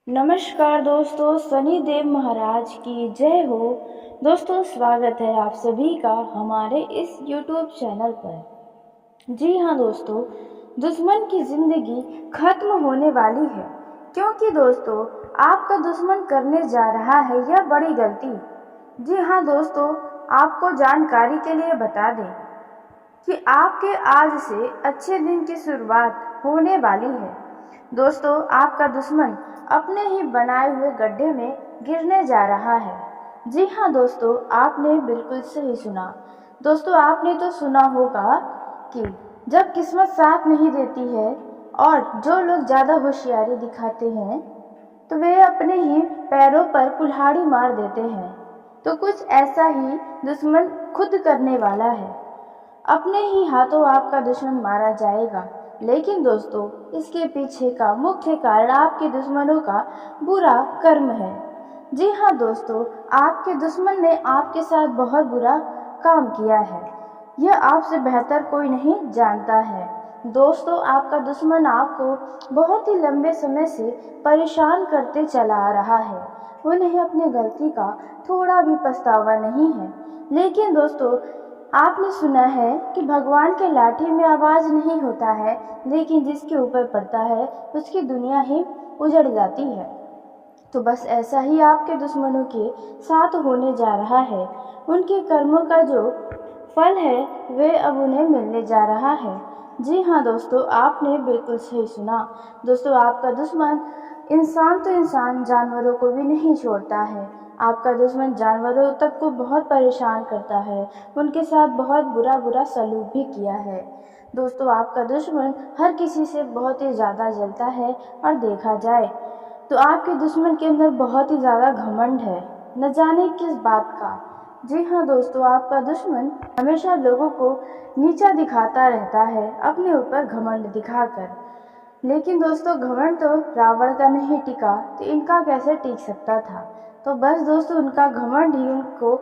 नमस्कार दोस्तों, शनिदेव महाराज की जय हो। दोस्तों, स्वागत है आप सभी का हमारे इस YouTube चैनल पर। जी हाँ दोस्तों, दुश्मन की ज़िंदगी खत्म होने वाली है, क्योंकि दोस्तों आपका दुश्मन करने जा रहा है यह बड़ी गलती। जी हाँ दोस्तों, आपको जानकारी के लिए बता दें कि आपके आज से अच्छे दिन की शुरुआत होने वाली है। दोस्तों, आपका दुश्मन अपने ही बनाए हुए गड्ढे में गिरने जा रहा है। जी हाँ दोस्तों, आपने बिल्कुल सही सुना। दोस्तों, आपने तो सुना होगा कि जब किस्मत साथ नहीं देती है और जो लोग ज़्यादा होशियारी दिखाते हैं तो वे अपने ही पैरों पर कुल्हाड़ी मार देते हैं। तो कुछ ऐसा ही दुश्मन खुद करने वाला है। अपने ही हाथों आपका दुश्मन मारा जाएगा। लेकिन दोस्तों, इसके पीछे का मुख्य कारण आपके दुश्मनों का बुरा कर्म है। जी हाँ दोस्तों, आपके दुश्मन ने आपके साथ बहुत बुरा काम किया है। यह आपसे बेहतर कोई नहीं जानता है। दोस्तों, आपका दुश्मन आपको बहुत ही लंबे समय से परेशान करते चला आ रहा है। उन्हें अपनी गलती का थोड़ा भी पछतावा नहीं है। लेकिन दोस्तों, आपने सुना है कि भगवान के लाठी में आवाज़ नहीं होता है, लेकिन जिसके ऊपर पड़ता है उसकी दुनिया ही उजड़ जाती है। तो बस ऐसा ही आपके दुश्मनों के साथ होने जा रहा है। उनके कर्मों का जो फल है वे अब उन्हें मिलने जा रहा है। जी हाँ दोस्तों, आपने बिल्कुल सही सुना। दोस्तों, आपका दुश्मन इंसान तो इंसान, जानवरों को भी नहीं छोड़ता है। आपका दुश्मन जानवरों तक को बहुत परेशान करता है, उनके साथ बहुत बुरा सलूक भी किया है। दोस्तों, आपका दुश्मन हर किसी से बहुत ही ज़्यादा जलता है और देखा जाए तो आपके दुश्मन के अंदर बहुत ही ज़्यादा घमंड है, न जाने किस बात का। जी हाँ दोस्तों, आपका दुश्मन हमेशा लोगों को नीचा दिखाता रहता है, अपने ऊपर घमंड दिखाकर। लेकिन दोस्तों, घमंड तो रावण का नहीं टिका तो इनका कैसे टिक सकता था। तो बस दोस्तों, उनका घमंड ही उनको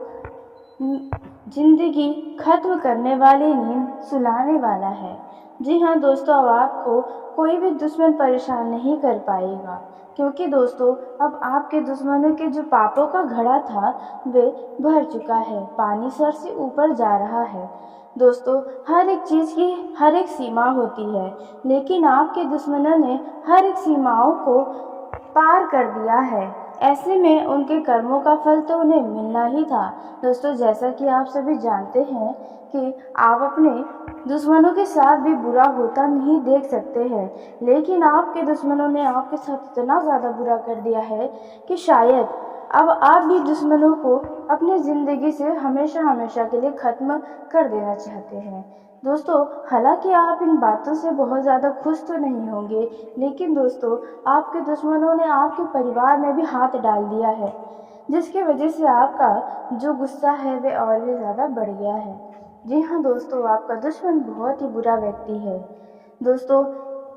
जिंदगी खत्म करने वाली नींद सुलाने वाला है। जी हाँ दोस्तों, अब आपको कोई भी दुश्मन परेशान नहीं कर पाएगा, क्योंकि दोस्तों अब आपके दुश्मनों के जो पापों का घड़ा था वे भर चुका है, पानी सर से ऊपर जा रहा है। दोस्तों, हर एक चीज़ की हर एक सीमा होती है, लेकिन आपके दुश्मनों ने हर एक सीमाओं को पार कर दिया है। ऐसे में उनके कर्मों का फल तो उन्हें मिलना ही था। दोस्तों, जैसा कि आप सभी जानते हैं कि आप अपने दुश्मनों के साथ भी बुरा होता नहीं देख सकते हैं, लेकिन आपके दुश्मनों ने आपके साथ इतना ज़्यादा बुरा कर दिया है कि शायद अब आप भी दुश्मनों को अपनी ज़िंदगी से हमेशा हमेशा के लिए ख़त्म कर देना चाहते हैं। दोस्तों, हालांकि आप इन बातों से बहुत ज़्यादा खुश तो नहीं होंगे, लेकिन दोस्तों आपके दुश्मनों ने आपके परिवार में भी हाथ डाल दिया है, जिसकी वजह से आपका जो गुस्सा है वे और भी ज़्यादा बढ़ गया है। जी हाँ दोस्तों, आपका दुश्मन बहुत ही बुरा व्यक्ति है। दोस्तों,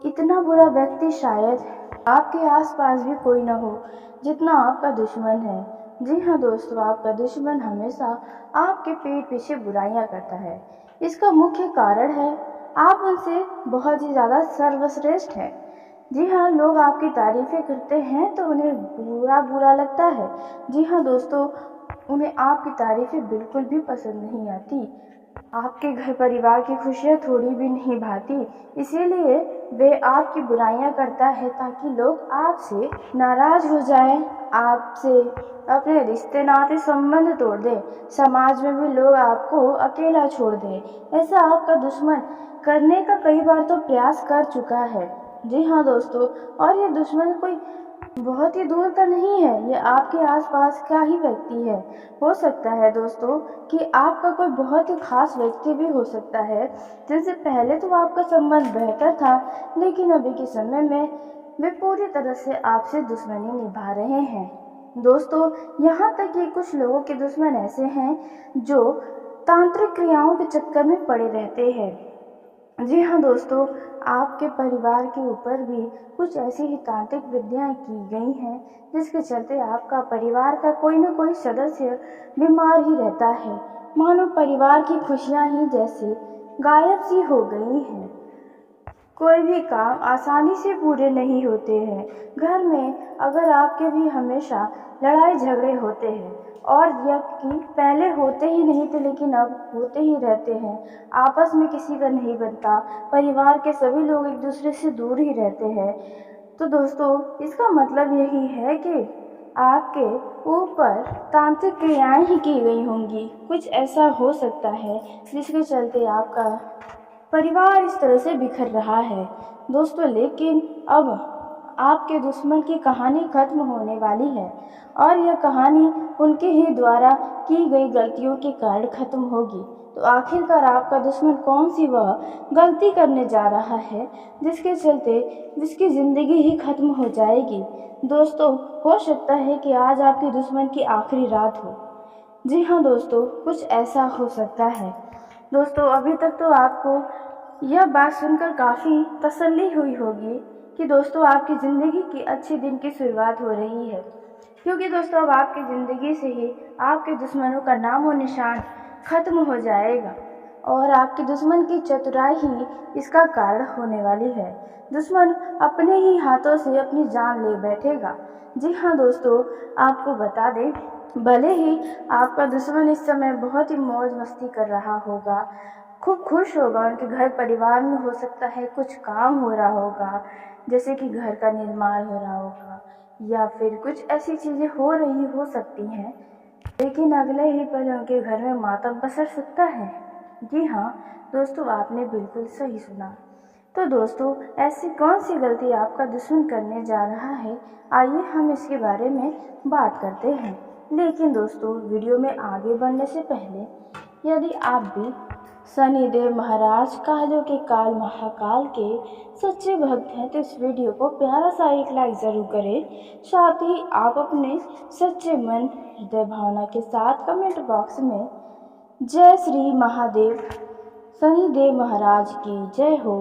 इतना बुरा व्यक्ति शायद आपके आसपास भी कोई ना हो जितना आपका दुश्मन है। जी हाँ दोस्तों, आपका दुश्मन हमेशा आपके पीठ पीछे बुराइयां करता है। इसका मुख्य कारण है आप उनसे बहुत ही ज़्यादा सर्वश्रेष्ठ हैं। जी हाँ, लोग आपकी तारीफ़ें करते हैं तो उन्हें बुरा बुरा लगता है। जी हाँ दोस्तों, उन्हें आपकी तारीफ़ें बिल्कुल भी पसंद नहीं आती। आपके घर परिवार की खुशियाँ थोड़ी भी नहीं भाती, इसीलिए वे आपकी बुराइयां करता है ताकि लोग आपसे नाराज़ हो जाएं, आपसे अपने रिश्ते नाते संबंध तोड़ दें, समाज में भी लोग आपको अकेला छोड़ दें। ऐसा आपका दुश्मन करने का कई बार तो प्रयास कर चुका है। जी हाँ दोस्तों, और ये दुश्मन कोई बहुत ही दूर का नहीं है, ये आपके आसपास का ही व्यक्ति है। हो सकता है दोस्तों कि आपका कोई बहुत ही खास व्यक्ति भी हो सकता है, जिनसे पहले तो आपका संबंध बेहतर था, लेकिन अभी के समय में वे पूरी तरह से आपसे दुश्मनी निभा रहे हैं। दोस्तों, यहाँ तक कि कुछ लोगों के दुश्मन ऐसे हैं जो तांत्रिक क्रियाओं के चक्कर में पड़े रहते हैं। जी हाँ दोस्तों, आपके परिवार के ऊपर भी कुछ ऐसी ही तांत्रिक विधियाँ की गई हैं, जिसके चलते आपका परिवार का कोई न कोई सदस्य बीमार ही रहता है। मानो परिवार की खुशियाँ ही जैसे गायब सी हो गई हैं। कोई भी काम आसानी से पूरे नहीं होते हैं। घर में अगर आपके भी हमेशा लड़ाई झगड़े होते हैं और यह कि पहले होते ही नहीं थे लेकिन अब होते ही रहते हैं, आपस में किसी का नहीं बनता, परिवार के सभी लोग एक दूसरे से दूर ही रहते हैं, तो दोस्तों इसका मतलब यही है कि आपके ऊपर तांत्रिक क्रियाएं ही की गई होंगी। कुछ ऐसा हो सकता है जिसके चलते आपका परिवार इस तरह से बिखर रहा है दोस्तों। लेकिन अब आपके दुश्मन की कहानी खत्म होने वाली है और यह कहानी उनके ही द्वारा की गई गलतियों के कारण खत्म होगी। तो आखिरकार आपका दुश्मन कौन सी वह गलती करने जा रहा है जिसके चलते जिसकी ज़िंदगी ही खत्म हो जाएगी। दोस्तों हो सकता है कि आज आपके दुश्मन की आखिरी रात हो। जी हाँ दोस्तों, कुछ ऐसा हो सकता है। दोस्तों अभी तक तो आपको यह बात सुनकर काफ़ी तसल्ली हुई होगी कि दोस्तों आपकी ज़िंदगी की अच्छे दिन की शुरुआत हो रही है, क्योंकि दोस्तों अब आपकी ज़िंदगी से ही आपके दुश्मनों का नाम और निशान खत्म हो जाएगा और आपके दुश्मन की चतुराई ही इसका कारण होने वाली है। दुश्मन अपने ही हाथों से अपनी जान ले बैठेगा। जी हाँ दोस्तों, आपको बता दें, भले ही आपका दुश्मन इस समय बहुत ही मौज मस्ती कर रहा होगा, खूब खुश होगा, उनके घर परिवार में हो सकता है कुछ काम हो रहा होगा, जैसे कि घर का निर्माण हो रहा होगा या फिर कुछ ऐसी चीज़ें हो रही हो सकती हैं, लेकिन अगले ही पल उनके घर में मातम पसर सकता है। जी हाँ दोस्तों, आपने बिल्कुल सही सुना। तो दोस्तों ऐसी कौन सी गलती आपका दुश्मन करने जा रहा है, आइए हम इसके बारे में बात करते हैं। लेकिन दोस्तों वीडियो में आगे बढ़ने से पहले यदि आप भी शनिदेव महाराज कालों के काल महाकाल के सच्चे भक्त हैं तो इस वीडियो को प्यारा सा एक लाइक ज़रूर करें। साथ ही आप अपने सच्चे मन हृदय भावना के साथ कमेंट बॉक्स में जय श्री महादेव शनिदेव महाराज की जय हो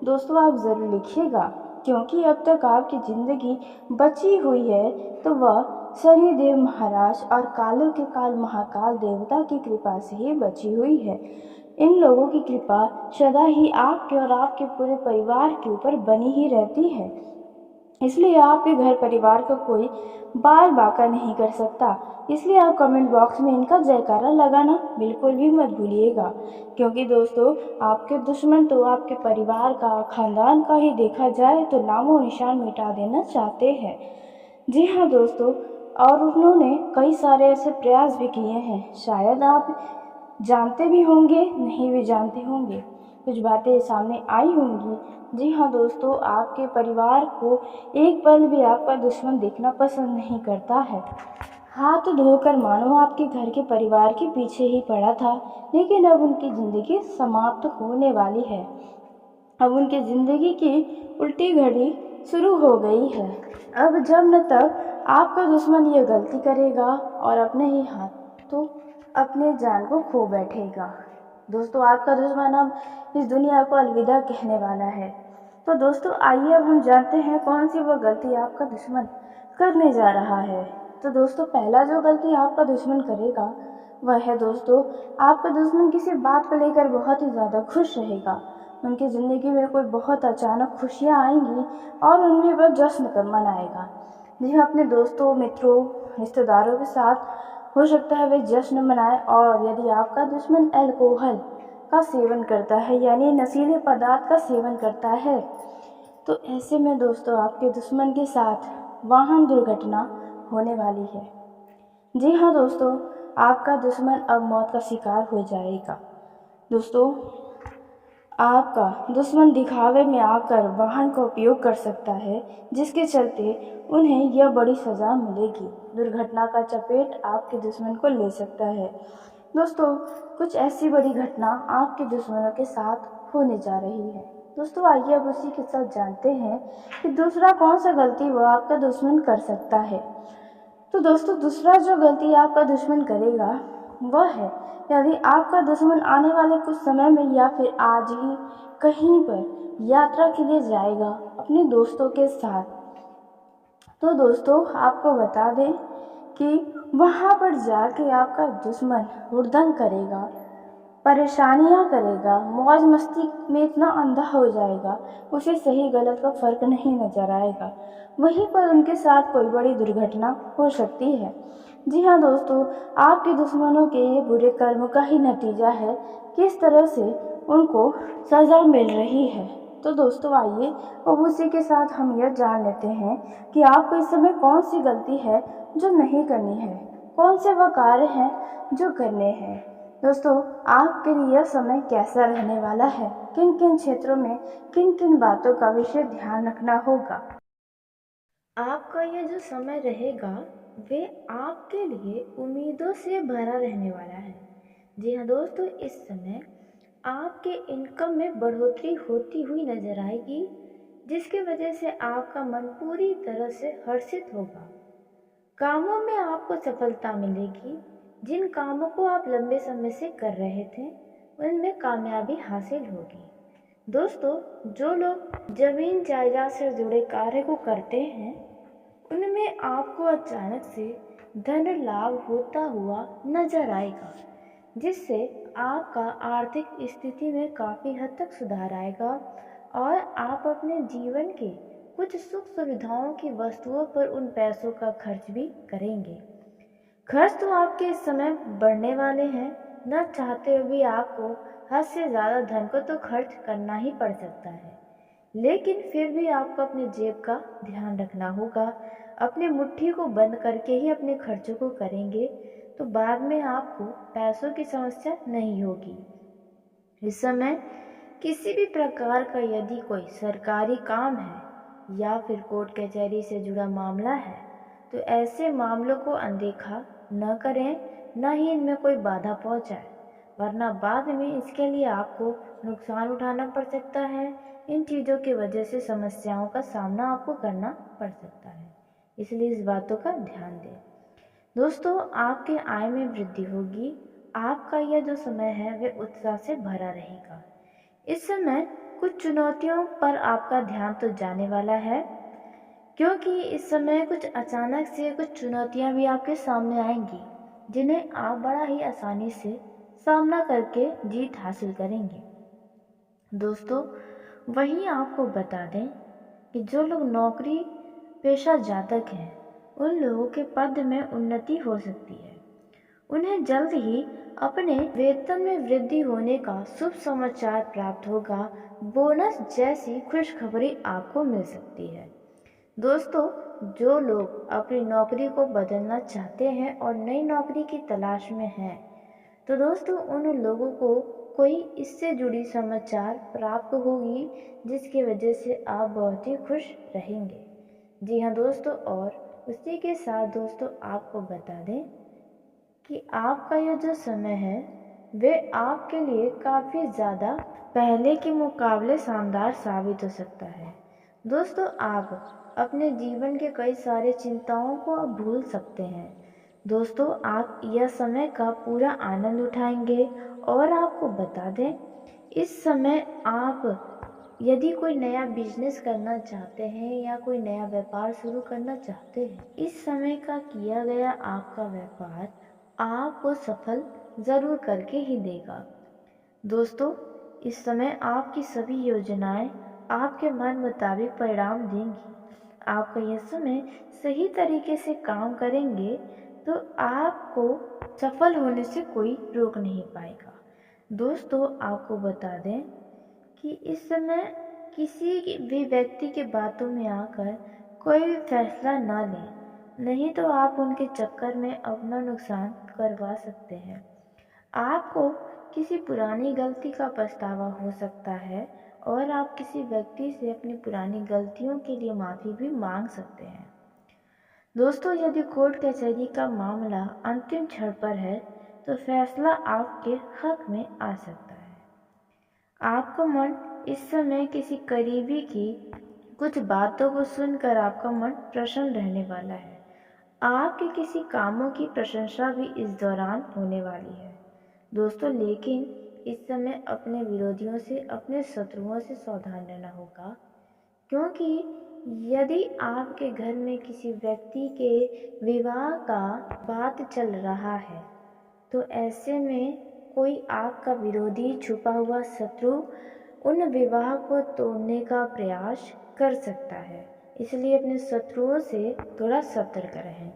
दोस्तों आप ज़रूर लिखिएगा, क्योंकि अब तक आपकी ज़िंदगी बची हुई है तो वह शनिदेव महाराज और कालों के काल महाकाल देवता की कृपा से ही बची हुई है। इन लोगों की कृपा सदा ही आपके और आपके पूरे परिवार के ऊपर बनी ही रहती है, इसलिए आपके घर परिवार का कोई बाल बाका नहीं कर सकता। इसलिए आप कमेंट बॉक्स में इनका जयकारा लगाना बिल्कुल भी मत भूलिएगा, क्योंकि दोस्तों आपके दुश्मन तो आपके परिवार का, खानदान का ही देखा जाए तो नामो निशान मिटा देना चाहते हैं। जी हाँ दोस्तों, और उन्होंने कई सारे ऐसे प्रयास भी किए हैं, शायद आप जानते भी होंगे, नहीं भी जानते होंगे, कुछ बातें सामने आई होंगी। जी हाँ दोस्तों, आपके परिवार को एक पल भी आपका दुश्मन देखना पसंद नहीं करता है। हाथ धोकर मानो आपके घर के परिवार के पीछे ही पड़ा था, लेकिन अब उनकी ज़िंदगी समाप्त होने वाली है। अब उनकी ज़िंदगी की उल्टी घड़ी शुरू हो गई है। अब जब न तब आपका दुश्मन ये गलती करेगा और अपने ही हाथों अपने जान को खो बैठेगा। दोस्तों आपका दुश्मन अब इस दुनिया को अलविदा कहने वाला है। तो दोस्तों आइए अब हम जानते हैं कौन सी वो गलती आपका दुश्मन करने जा रहा है। तो दोस्तों पहला जो गलती आपका दुश्मन करेगा वह है दोस्तों, आपका दुश्मन किसी बात को लेकर बहुत ही ज़्यादा खुश रहेगा। उनकी ज़िंदगी में कोई बहुत अचानक खुशियाँ आएंगी और उनमें वह जश्न कर मनाएगा। जी हाँ, अपने दोस्तों, मित्रों, रिश्तेदारों के साथ हो सकता है वे जश्न मनाए। और यदि आपका दुश्मन अल्कोहल का सेवन करता है, यानी नशीले पदार्थ का सेवन करता है, तो ऐसे में दोस्तों आपके दुश्मन के साथ वाहन दुर्घटना होने वाली है। जी हाँ दोस्तों, आपका दुश्मन अब मौत का शिकार हो जाएगा। दोस्तों आपका दुश्मन दिखावे में आकर वाहन का उपयोग कर सकता है, जिसके चलते उन्हें यह बड़ी सज़ा मिलेगी। दुर्घटना का चपेट आपके दुश्मन को ले सकता है। दोस्तों कुछ ऐसी बड़ी घटना आपके दुश्मनों के साथ होने जा रही है। दोस्तों आइए अब उसी के साथ जानते हैं कि दूसरा कौन सा गलती वह आपका दुश्मन कर सकता है। तो दोस्तों दूसरा जो गलती आपका दुश्मन करेगा वह है, यदि आपका दुश्मन आने वाले कुछ समय में या फिर आज ही कहीं पर यात्रा के लिए जाएगा अपने दोस्तों के साथ, तो दोस्तों आपको बता दें कि वहाँ पर जाके आपका दुश्मन हुड़दंग करेगा परेशानियाँ करेगा, मौज मस्ती में इतना अंधा हो जाएगा, उसे सही गलत का फ़र्क नहीं नज़र आएगा। वहीं पर उनके साथ कोई बड़ी दुर्घटना हो सकती है। जी हाँ दोस्तों, आपके दुश्मनों के ये बुरे कर्म का ही नतीजा है किस तरह से उनको सज़ा मिल रही है। तो दोस्तों आइए अब उसी के साथ हम यह जान लेते हैं कि आपको इस समय कौन सी गलती है जो नहीं करनी है, कौन से वह कार्य हैं जो करने हैं। दोस्तों, आपके लिए यह समय कैसा रहने वाला है, किन किन क्षेत्रों में किन किन बातों का विशेष ध्यान रखना होगा। आपका यह जो समय रहेगा वे आपके लिए उम्मीदों से भरा रहने वाला है। जी हाँ दोस्तों, इस समय आपके इनकम में बढ़ोतरी होती हुई नजर आएगी, जिसकी वजह से आपका मन पूरी तरह से हर्षित होगा। कामों में आपको सफलता मिलेगी। जिन कामों को आप लंबे समय से कर रहे थे उनमें कामयाबी हासिल होगी। दोस्तों, जो लोग जमीन जायदाद से जुड़े कार्य को करते हैं उनमें आपको अचानक से धन लाभ होता हुआ नजर आएगा, जिससे आपका आर्थिक स्थिति में काफ़ी हद तक सुधार आएगा और आप अपने जीवन के कुछ सुख सुविधाओं की वस्तुओं पर उन पैसों का खर्च भी करेंगे। खर्च तो आपके इस समय बढ़ने वाले हैं, न चाहते हुए भी आपको हद से ज़्यादा धन को तो खर्च करना ही पड़ सकता है, लेकिन फिर भी आपको अपने जेब का ध्यान रखना होगा। अपनी मुट्ठी को बंद करके ही अपने खर्चों को करेंगे तो बाद में आपको पैसों की समस्या नहीं होगी। इस समय किसी भी प्रकार का यदि कोई सरकारी काम है या फिर कोर्ट कचहरी से जुड़ा मामला है तो ऐसे मामलों को अनदेखा न करें, न ही इनमें कोई बाधा पहुंचाए, वरना बाद में इसके लिए आपको नुकसान उठाना पड़ सकता है। इन चीज़ों की वजह से समस्याओं का सामना आपको करना पड़ सकता है, इसलिए इस बातों का ध्यान दें। दोस्तों, आपके आय में वृद्धि होगी। आपका यह जो समय है वह उत्साह से भरा रहेगा। इस समय कुछ चुनौतियों पर आपका ध्यान तो जाने वाला है, क्योंकि इस समय कुछ अचानक से कुछ चुनौतियां भी आपके सामने आएंगी, जिन्हें आप बड़ा ही आसानी से सामना करके जीत हासिल करेंगे। दोस्तों, वहीं आपको बता दें कि जो लोग नौकरी पेशा जातक हैं उन लोगों के पद में उन्नति हो सकती है। उन्हें जल्द ही अपने वेतन में वृद्धि होने का शुभ समाचार प्राप्त होगा। बोनस जैसी खुशखबरी आपको मिल सकती है। दोस्तों, जो लोग अपनी नौकरी को बदलना चाहते हैं और नई नौकरी की तलाश में हैं, तो दोस्तों उन लोगों को कोई इससे जुड़ी समाचार प्राप्त होगी, जिसकी वजह से आप बहुत ही खुश रहेंगे। जी हाँ दोस्तों, और उसी के साथ दोस्तों आपको बता दें कि आपका यह जो समय है वे आपके लिए काफ़ी ज़्यादा पहले के मुकाबले शानदार साबित हो सकता है। दोस्तों, आप अपने जीवन के कई सारे चिंताओं को अब भूल सकते हैं। दोस्तों, आप यह समय का पूरा आनंद उठाएंगे। और आपको बता दें, इस समय आप यदि कोई नया बिजनेस करना चाहते हैं या कोई नया व्यापार शुरू करना चाहते हैं, इस समय का किया गया आपका व्यापार आपको सफल ज़रूर करके ही देगा। दोस्तों, इस समय आपकी सभी योजनाएं आपके मन मुताबिक परिणाम देंगी। आपका यह समय सही तरीके से काम करेंगे तो आपको सफल होने से कोई रोक नहीं पाएगा। दोस्तों, आपको बता दें कि इस समय किसी भी व्यक्ति के बातों में आकर कोई भी फैसला ना लें, नहीं तो आप उनके चक्कर में अपना नुकसान करवा सकते हैं। आपको किसी पुरानी गलती का पछतावा हो सकता है और आप किसी व्यक्ति से अपनी पुरानी गलतियों के लिए माफ़ी भी मांग सकते हैं। दोस्तों, यदि कोर्ट कचहरी का मामला अंतिम क्षण पर है तो फैसला आपके हक में आ सकता है। आपका मन इस समय किसी करीबी की कुछ बातों को सुनकर आपका मन प्रसन्न रहने वाला है। आपके किसी कामों की प्रशंसा भी इस दौरान होने वाली है। दोस्तों, लेकिन इस समय अपने विरोधियों से, अपने शत्रुओं से सावधान रहना होगा, क्योंकि यदि आपके घर में किसी व्यक्ति के विवाह का बात चल रहा है तो ऐसे में कोई आपका विरोधी, छुपा हुआ शत्रु उन विवाह को तोड़ने का प्रयास कर सकता है। इसलिए अपने शत्रुओं से थोड़ा सतर्क रहें।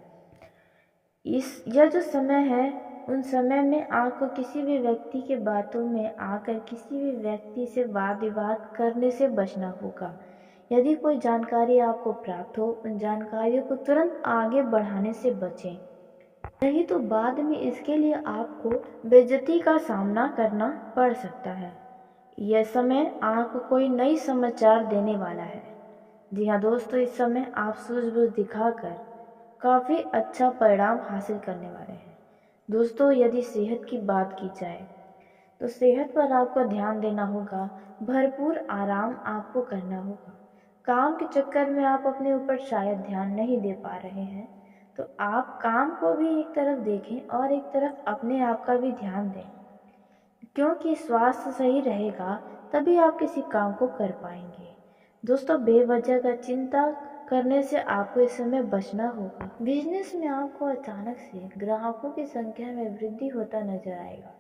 यह जो समय है, उन समय में आपको किसी भी व्यक्ति के बातों में आकर किसी भी व्यक्ति से वाद विवाद करने से बचना होगा। यदि कोई जानकारी आपको प्राप्त हो, उन जानकारियों को तुरंत आगे बढ़ाने से बचें, नहीं तो बाद में इसके लिए आपको बेइज्जती का सामना करना पड़ सकता है। यह समय आपको कोई नई समाचार देने वाला है। जी हाँ दोस्तों, इस समय आप सूझबूझ दिखाकर काफ़ी अच्छा परिणाम हासिल करने वाले हैं। दोस्तों, यदि सेहत की बात की जाए तो सेहत पर आपको ध्यान देना होगा। भरपूर आराम आपको करना होगा। काम के चक्कर में आप अपने ऊपर शायद ध्यान नहीं दे पा रहे हैं, तो आप काम को भी एक तरफ देखें और एक तरफ अपने आप का भी ध्यान दें, क्योंकि स्वास्थ्य सही रहेगा तभी आप किसी काम को कर पाएंगे। दोस्तों, बेवजह का चिंता करने से आपको इस समय बचना होगा। बिजनेस में आपको अचानक से ग्राहकों की संख्या में वृद्धि होता नजर आएगा,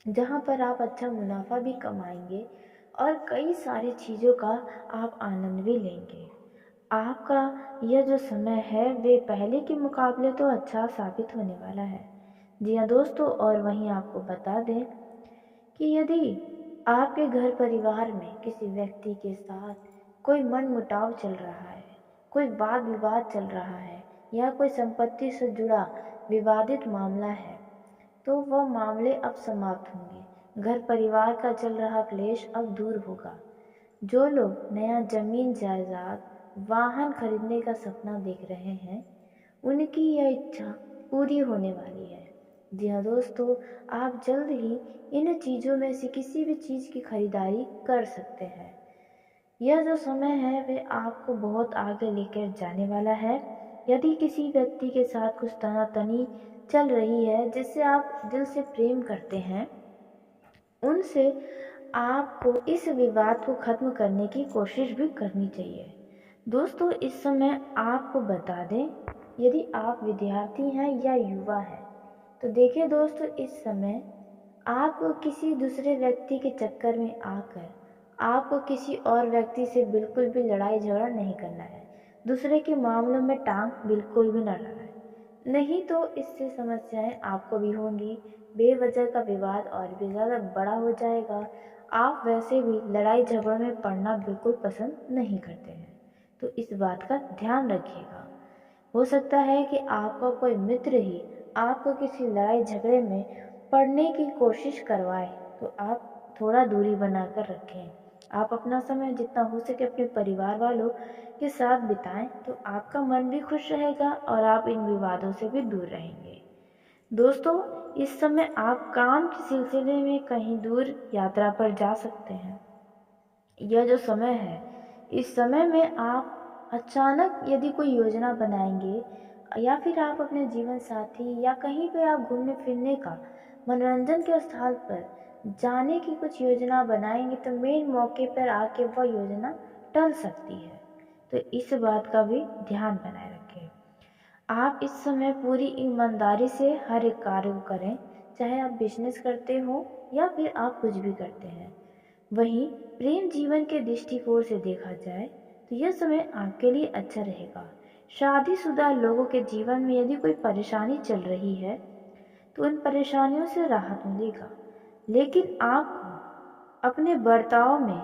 जहां पर आप अच्छा मुनाफा भी कमाएंगे और कई सारी चीज़ों का आप आनंद भी लेंगे। आपका यह जो समय है वे पहले के मुकाबले तो अच्छा साबित होने वाला है। जी हाँ दोस्तों, और वहीं आपको बता दें कि यदि आपके घर परिवार में किसी व्यक्ति के साथ कोई मनमुटाव चल रहा है, कोई वाद विवाद चल रहा है या कोई संपत्ति से जुड़ा विवादित मामला है, तो वह मामले अब समाप्त होंगे। घर परिवार का चल रहा क्लेश अब दूर होगा। जो लोग नया जमीन जायदाद, वाहन खरीदने का सपना देख रहे हैं, उनकी यह इच्छा पूरी होने वाली है। जी हाँ दोस्तों, आप जल्द ही इन चीज़ों में से किसी भी चीज़ की खरीदारी कर सकते हैं। यह जो समय है वे आपको बहुत आगे लेकर जाने वाला है। यदि किसी व्यक्ति के साथ कुछ तनातनी चल रही है जिससे आप दिल से प्रेम करते हैं, उनसे आपको इस विवाद को खत्म करने की कोशिश भी करनी चाहिए। दोस्तों, इस समय आपको बता दें, यदि आप विद्यार्थी हैं या युवा हैं, तो देखिए दोस्तों, इस समय आपको किसी दूसरे व्यक्ति के चक्कर में आकर आपको किसी और व्यक्ति से बिल्कुल भी लड़ाई झगड़ा नहीं करना है। दूसरे के मामलों में टांग बिल्कुल भी न अड़ाना है, नहीं तो इससे समस्याएं आपको भी होंगी। बेवजह का विवाद और भी ज़्यादा बड़ा हो जाएगा। आप वैसे भी लड़ाई झगड़ों में पड़ना बिल्कुल पसंद नहीं करते हैं, तो इस बात का ध्यान रखिएगा। हो सकता है कि आपका कोई मित्र ही आपको किसी लड़ाई झगड़े में पड़ने की कोशिश करवाए, तो आप थोड़ा दूरी बनाकर रखें। आप अपना समय जितना हो सके अपने परिवार वालों के साथ बिताएं, तो आपका मन भी खुश रहेगा और आप इन विवादों से भी दूर रहेंगे। दोस्तों, इस समय आप काम के सिलसिले में कहीं दूर यात्रा पर जा सकते हैं। यह जो समय है, इस समय में आप अचानक यदि कोई योजना बनाएंगे या फिर आप अपने जीवन साथी या कहीं पे आप घूमने फिरने का, मनोरंजन के स्थल पर जाने की कुछ योजना बनाएंगे, तो मेन मौके पर आके वह योजना टल सकती है। तो इस बात का भी ध्यान बनाए रखें। आप इस समय पूरी ईमानदारी से हर एक कार्य को करें, चाहे आप बिजनेस करते हो या फिर आप कुछ भी करते हैं। वहीं प्रेम जीवन के दृष्टिकोण से देखा जाए तो यह समय आपके लिए अच्छा रहेगा। शादीशुदा लोगों के जीवन में यदि कोई परेशानी चल रही है तो उन परेशानियों से राहत मिलेगा, लेकिन आपको अपने बर्ताव में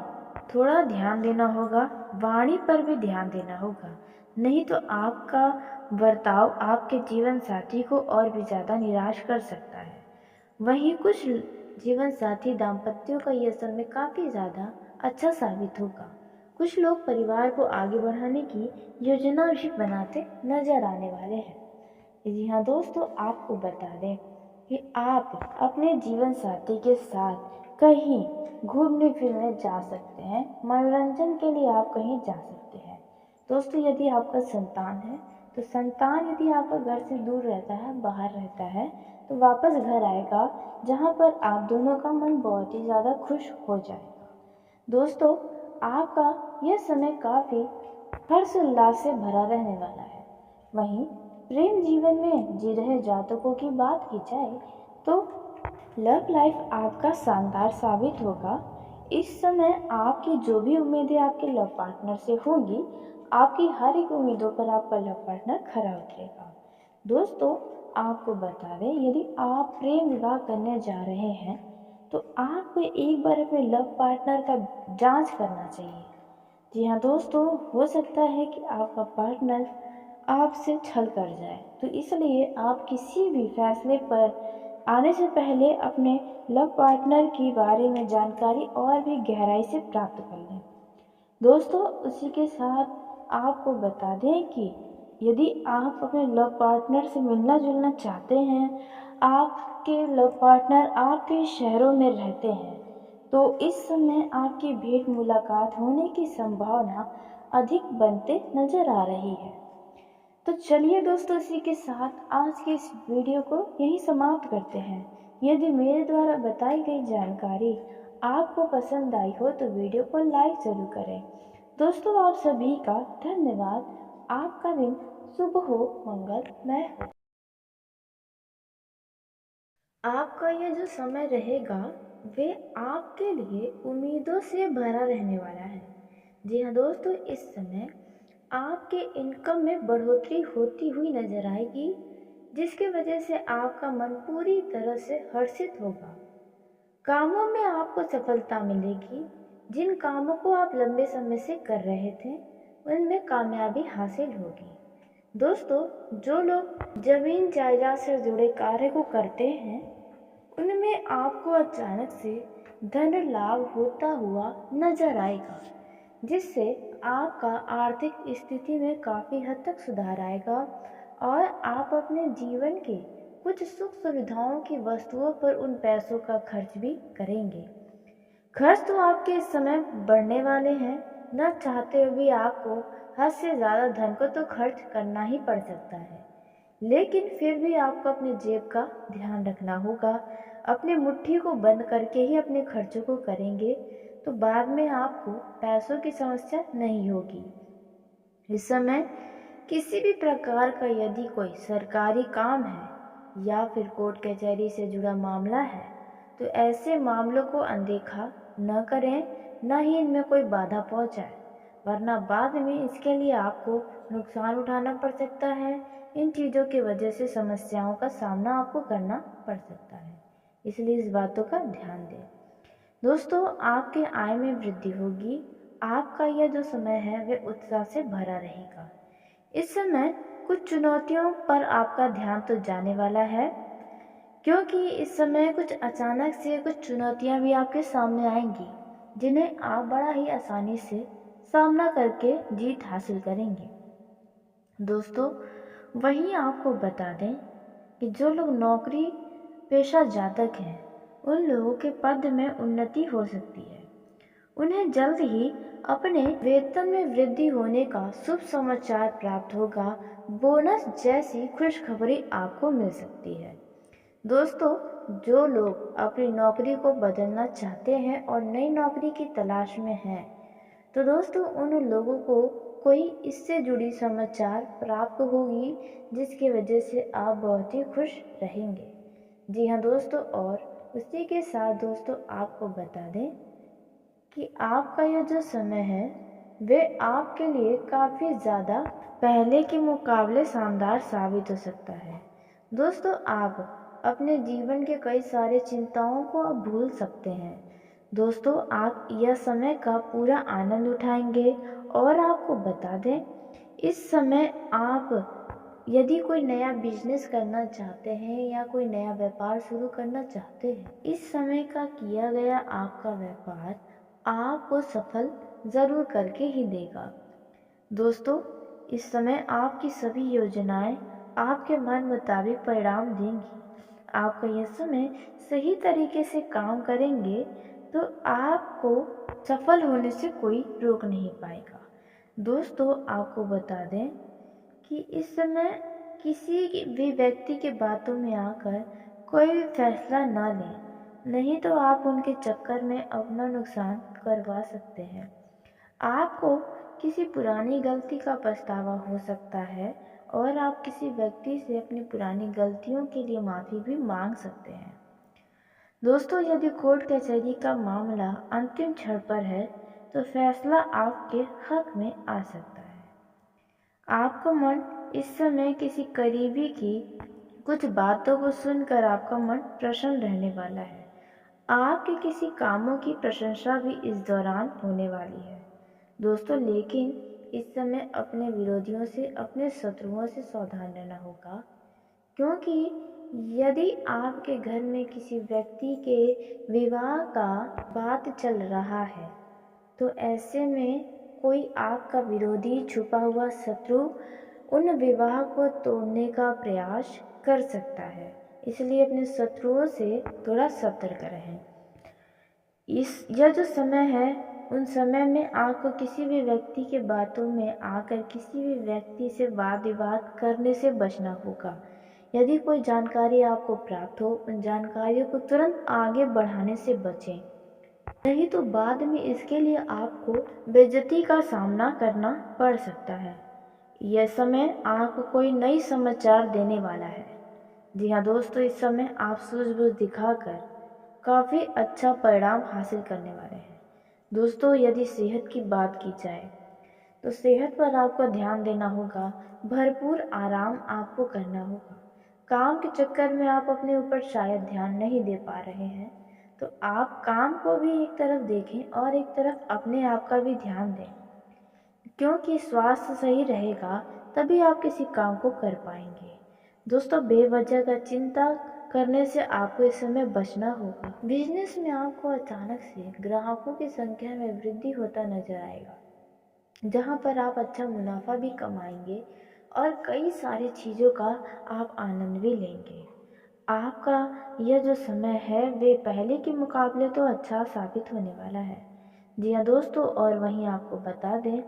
थोड़ा ध्यान देना होगा, वाणी पर भी ध्यान देना होगा, नहीं तो आपका बर्ताव आपके जीवन साथी को और भी ज़्यादा निराश कर सकता है। वहीं कुछ जीवन साथी दाम्पत्यों का यह समय काफ़ी ज़्यादा अच्छा साबित होगा। कुछ लोग परिवार को आगे बढ़ाने की योजना भी बनाते नजर आने वाले हैं। जी हाँ दोस्तों, आपको बता दें कि आप अपने जीवन साथी के साथ कहीं घूमने फिरने जा सकते हैं। मनोरंजन के लिए आप कहीं जा सकते हैं। दोस्तों, यदि आपका संतान है तो संतान यदि आपका घर से दूर रहता है, बाहर रहता है, तो वापस घर आएगा, जहाँ पर आप दोनों का मन बहुत ही ज़्यादा खुश हो जाएगा। दोस्तों, आपका यह समय काफ़ी हर्षोल्लास से भरा रहने वाला है। वहीं प्रेम जीवन में जी रहे जातकों की बात की जाए तो लव लाइफ आपका शानदार साबित होगा। इस समय आपकी जो भी उम्मीदें आपके लव पार्टनर से होंगी, आपकी हर एक उम्मीदों पर आपका लव पार्टनर खरा उतरेगा। दोस्तों, आपको बता दें, यदि आप प्रेम विवाह करने जा रहे हैं तो आपको एक बार अपने लव पार्टनर का जांच करना चाहिए। जी हाँ दोस्तों, हो सकता है कि आपका पार्टनर आपसे छल कर जाए, तो इसलिए आप किसी भी फैसले पर आने से पहले अपने लव पार्टनर के बारे में जानकारी और भी गहराई से प्राप्त कर लें। दोस्तों, उसी के साथ आपको बता दें कि यदि आप अपने लव पार्टनर से मिलना जुलना चाहते हैं, आपके लव पार्टनर आपके शहरों में रहते हैं, तो इस समय आपकी भेंट मुलाकात होने की संभावना अधिक बनते नजर आ रही है। तो चलिए दोस्तों, इसी के साथ आज के इस वीडियो को यहीं समाप्त करते हैं। यदि मेरे द्वारा बताई गई जानकारी आपको पसंद आई हो तो वीडियो को लाइक जरूर करें। दोस्तों, आप सभी का धन्यवाद। आपका दिन शुभ हो, मंगलमय हो। आपका यह जो समय रहेगा वे आपके लिए उम्मीदों से भरा रहने वाला है। जी हाँ दोस्तों, इस समय आपके इनकम में बढ़ोतरी होती हुई नजर आएगी, जिसकी वजह से आपका मन पूरी तरह से हर्षित होगा। कामों में आपको सफलता मिलेगी। जिन कामों को आप लंबे समय से कर रहे थे उनमें कामयाबी हासिल होगी। दोस्तों, जो लोग जमीन जायदाद से जुड़े कार्य को करते हैं उनमें आपको अचानक से धन लाभ होता हुआ नजर आएगा, जिससे आपका आर्थिक स्थिति में काफ़ी हद तक सुधार आएगा और आप अपने जीवन के कुछ सुख सुविधाओं की वस्तुओं पर उन पैसों का खर्च भी करेंगे। खर्च तो आपके इस समय बढ़ने वाले हैं। न चाहते हुए भी आपको हद से ज़्यादा धन को तो खर्च करना ही पड़ सकता है, लेकिन फिर भी आपको अपने जेब का ध्यान रखना होगा। अपनी मुट्ठी को बंद करके ही अपने खर्चों को करेंगे तो बाद में आपको पैसों की समस्या नहीं होगी। इस समय किसी भी प्रकार का यदि कोई सरकारी काम है या फिर कोर्ट कचहरी से जुड़ा मामला है तो ऐसे मामलों को अनदेखा न करें, न ही इनमें कोई बाधा पहुंचाए, वरना बाद में इसके लिए आपको नुकसान उठाना पड़ सकता है। इन चीज़ों की वजह से समस्याओं का सामना आपको करना पड़ सकता है, इसलिए इस बातों का ध्यान दें। दोस्तों, आपके आय में वृद्धि होगी। आपका यह जो समय है वह उत्साह से भरा रहेगा। इस समय कुछ चुनौतियों पर आपका ध्यान तो जाने वाला है, क्योंकि इस समय कुछ अचानक से कुछ चुनौतियां भी आपके सामने आएंगी, जिन्हें आप बड़ा ही आसानी से सामना करके जीत हासिल करेंगे। दोस्तों, वहीं आपको बता दें कि जो लोग नौकरी पेशा जातक हैं उन लोगों के पद में उन्नति हो सकती है। उन्हें जल्द ही अपने वेतन में वृद्धि होने का शुभ समाचार प्राप्त होगा। बोनस जैसी खुशखबरी आपको मिल सकती है। दोस्तों, जो लोग अपनी नौकरी को बदलना चाहते हैं और नई नौकरी की तलाश में हैं, तो दोस्तों उन लोगों को कोई इससे जुड़ी समाचार प्राप्त होगी, जिसकी वजह से आप बहुत ही खुश रहेंगे। जी हाँ दोस्तों, और उसी के साथ दोस्तों आपको बता दें कि आपका यह जो समय है वे आपके लिए काफ़ी ज़्यादा पहले के मुकाबले शानदार साबित हो सकता है। दोस्तों, आप अपने जीवन के कई सारे चिंताओं को अब भूल सकते हैं। दोस्तों, आप यह समय का पूरा आनंद उठाएंगे। और आपको बता दें, इस समय आप यदि कोई नया बिजनेस करना चाहते हैं या कोई नया व्यापार शुरू करना चाहते हैं, इस समय का किया गया आपका व्यापार आपको सफल ज़रूर करके ही देगा। दोस्तों, इस समय आपकी सभी योजनाएं आपके मन मुताबिक परिणाम देंगी। आपका यह समय सही तरीके से काम करेंगे तो आपको सफल होने से कोई रोक नहीं पाएगा। दोस्तों, आपको बता दें कि इस समय किसी भी व्यक्ति के बातों में आकर कोई भी फैसला ना लें, नहीं तो आप उनके चक्कर में अपना नुकसान करवा सकते हैं। आपको किसी पुरानी गलती का पछतावा हो सकता है और आप किसी व्यक्ति से अपनी पुरानी गलतियों के लिए माफ़ी भी मांग सकते हैं। दोस्तों, यदि कोर्ट कचहरी का मामला अंतिम क्षण पर है तो फैसला आपके हक में आ सकता है। आपका मन इस समय किसी करीबी की कुछ बातों को सुनकर आपका मन प्रसन्न रहने वाला है। आपके किसी कामों की प्रशंसा भी इस दौरान होने वाली है। दोस्तों, लेकिन इस समय अपने विरोधियों से, अपने शत्रुओं से सावधान रहना होगा, क्योंकि यदि आपके घर में किसी व्यक्ति के विवाह का बात चल रहा है तो ऐसे में कोई आपका विरोधी, छुपा हुआ शत्रु उन विवाह को तोड़ने का प्रयास कर सकता है। इसलिए अपने शत्रुओं से थोड़ा सतर्क रहें। यह जो समय है, उन समय में आपको किसी भी व्यक्ति के बातों में आकर किसी भी व्यक्ति से वाद विवाद करने से बचना होगा। यदि कोई जानकारी आपको प्राप्त हो, उन जानकारियों को तुरंत आगे बढ़ाने से बचें, नहीं तो बाद में इसके लिए आपको बेइज्जती का सामना करना पड़ सकता है। यह समय आपको कोई नई समाचार देने वाला है। जी हाँ दोस्तों, इस समय आप सूझबूझ दिखाकर काफ़ी अच्छा परिणाम हासिल करने वाले हैं। दोस्तों, यदि सेहत की बात की जाए तो सेहत पर आपको ध्यान देना होगा, भरपूर आराम आपको करना होगा। काम के चक्कर में आप अपने ऊपर शायद ध्यान नहीं दे पा रहे हैं, तो आप काम को भी एक तरफ देखें और एक तरफ अपने आप का भी ध्यान दें, क्योंकि स्वास्थ्य सही रहेगा तभी आप किसी काम को कर पाएंगे। दोस्तों, बेवजह का चिंता करने से आपको इस समय बचना होगा। बिजनेस में आपको अचानक से ग्राहकों की संख्या में वृद्धि होता नजर आएगा, जहाँ पर आप अच्छा मुनाफा भी कमाएंगे और कई सारी चीज़ों का आप आनंद भी लेंगे। आपका यह जो समय है वे पहले के मुकाबले तो अच्छा साबित होने वाला है। जी हाँ दोस्तों, और वहीं आपको बता दें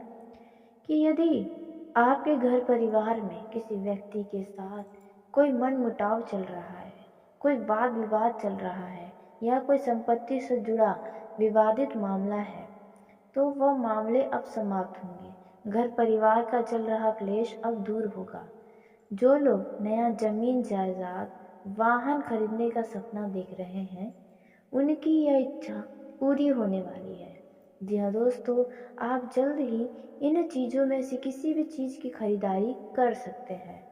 कि यदि आपके घर परिवार में किसी व्यक्ति के साथ कोई मनमुटाव चल रहा है, कोई वाद विवाद चल रहा है या कोई संपत्ति से जुड़ा विवादित मामला है, तो वह मामले अब समाप्त होंगे। घर परिवार का चल रहा क्लेश अब दूर होगा। जो लोग नया जमीन जायदाद, वाहन खरीदने का सपना देख रहे हैं, उनकी यह इच्छा पूरी होने वाली है। जी हाँ दोस्तों, आप जल्द ही इन चीज़ों में से किसी भी चीज़ की खरीदारी कर सकते हैं।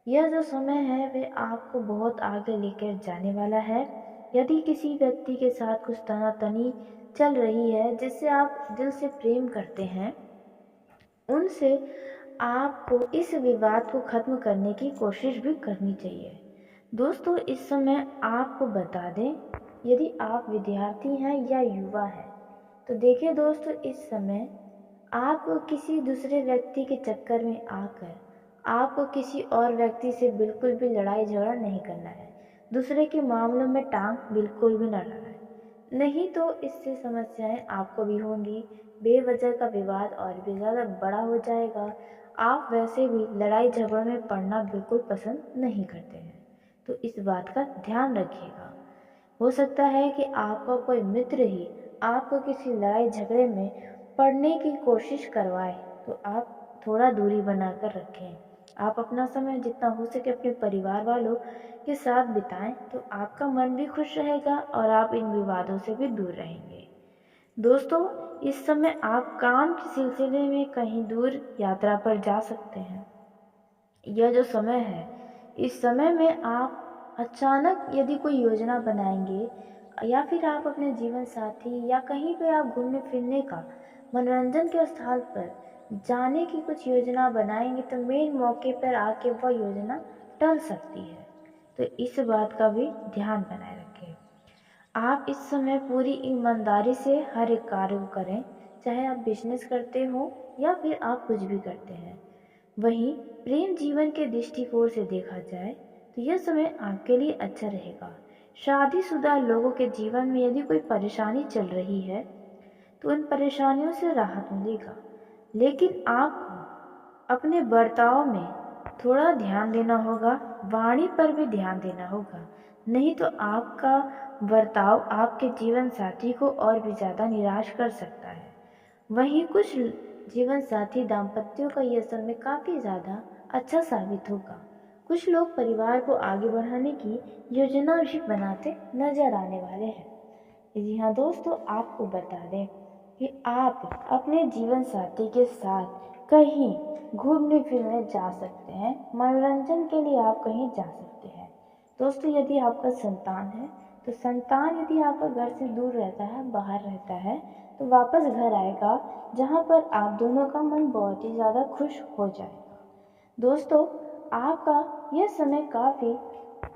यह जो समय है वे आपको बहुत आगे लेकर जाने वाला है। यदि किसी व्यक्ति के साथ कुछ तनातनी चल रही है जिससे आप दिल से प्रेम करते हैं, उनसे आपको इस विवाद को खत्म करने की कोशिश भी करनी चाहिए। दोस्तों, इस समय आपको बता दें, यदि आप विद्यार्थी हैं या युवा हैं, तो देखिए दोस्तों, इस समय आपको किसी दूसरे व्यक्ति के चक्कर में आकर आपको किसी और व्यक्ति से बिल्कुल भी लड़ाई झगड़ा नहीं करना है। दूसरे के मामलों में टांग बिल्कुल भी न अड़ाना है, नहीं तो इससे समस्याएं आपको भी होंगी। बेवजह का विवाद और भी ज़्यादा बड़ा हो जाएगा। आप वैसे भी लड़ाई झगड़ों में पड़ना बिल्कुल पसंद नहीं करते हैं, तो इस बात का ध्यान रखिएगा। हो सकता है कि आपका कोई मित्र ही आपको किसी लड़ाई झगड़े में पड़ने की कोशिश करवाए, तो आप थोड़ा दूरी बनाकर रखें। आप अपना समय जितना हो सके अपने परिवार वालों के साथ बिताएं, तो आपका मन भी खुश रहेगा और आप इन विवादों से भी दूर रहेंगे। दोस्तों, इस समय आप काम के सिलसिले में कहीं दूर यात्रा पर जा सकते हैं। यह जो समय है, इस समय में आप अचानक यदि कोई योजना बनाएंगे या फिर आप अपने जीवन साथी या कहीं पे आप घूमने फिरने का, मनोरंजन के स्थल पर जाने की कुछ योजना बनाएंगे, तो मेन मौके पर आके वह योजना टल सकती है। तो इस बात का भी ध्यान बनाए रखें। आप इस समय पूरी ईमानदारी से हर एक कार्य को करें, चाहे आप बिजनेस करते हो या फिर आप कुछ भी करते हैं। वहीं प्रेम जीवन के दृष्टिकोण से देखा जाए तो यह समय आपके लिए अच्छा रहेगा। शादीशुदा लोगों के जीवन में यदि कोई परेशानी चल रही है तो उन परेशानियों से राहत मिलेगा, लेकिन आपको अपने बर्ताव में थोड़ा ध्यान देना होगा, वाणी पर भी ध्यान देना होगा, नहीं तो आपका बर्ताव आपके जीवन साथी को और भी ज़्यादा निराश कर सकता है। वहीं कुछ जीवन साथी दाम्पत्यों का यह समय काफ़ी ज़्यादा अच्छा साबित होगा। कुछ लोग परिवार को आगे बढ़ाने की योजना भी बनाते नजर आने वाले हैं। जी हाँ दोस्तों, आपको बता दें कि आप अपने जीवन साथी के साथ कहीं घूमने फिरने जा सकते हैं। मनोरंजन के लिए आप कहीं जा सकते हैं। दोस्तों, यदि आपका संतान है तो संतान यदि आपका घर से दूर रहता है, बाहर रहता है, तो वापस घर आएगा, जहाँ पर आप दोनों का मन बहुत ही ज़्यादा खुश हो जाएगा। दोस्तों, आपका यह समय काफ़ी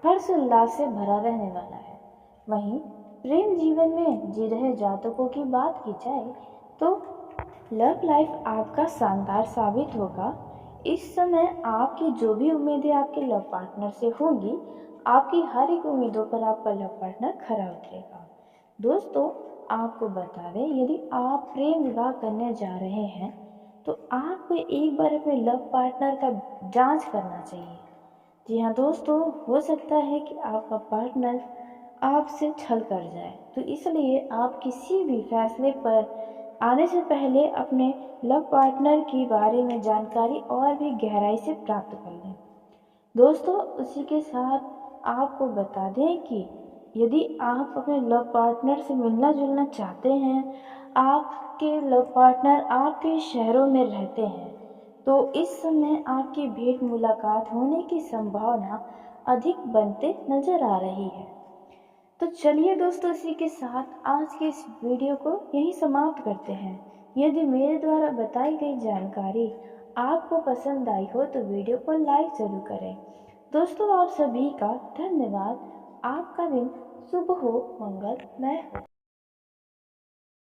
हर्षोल्लास से भरा रहने वाला है। वहीं प्रेम जीवन में जी रहे जातकों की बात की जाए तो लव लाइफ आपका शानदार साबित होगा। इस समय आपकी जो भी उम्मीदें आपके लव पार्टनर से होंगी, आपकी हर एक उम्मीदों पर आपका लव पार्टनर खरा उतरेगा। दोस्तों, आपको बता दें, यदि आप प्रेम विवाह करने जा रहे हैं तो आपको एक बार अपने लव पार्टनर का जांच करना चाहिए। जी हाँ दोस्तों, हो सकता है कि आपका पार्टनर आपसे छल कर जाए, तो इसलिए आप किसी भी फैसले पर आने से पहले अपने लव पार्टनर के बारे में जानकारी और भी गहराई से प्राप्त कर लें। दोस्तों, उसी के साथ आपको बता दें कि यदि आप अपने लव पार्टनर से मिलना जुलना चाहते हैं, आपके लव पार्टनर आपके शहरों में रहते हैं, तो इस समय आपकी भेंट मुलाकात होने की संभावना अधिक बनते नजर आ रही है। तो चलिए दोस्तों, इसी के साथ आज के इस वीडियो को यहीं समाप्त करते हैं। यदि मेरे द्वारा बताई गई जानकारी आपको पसंद आई हो तो वीडियो को लाइक जरूर करें। दोस्तों, आप सभी का धन्यवाद। आपका दिन शुभ हो, मंगलमय हो।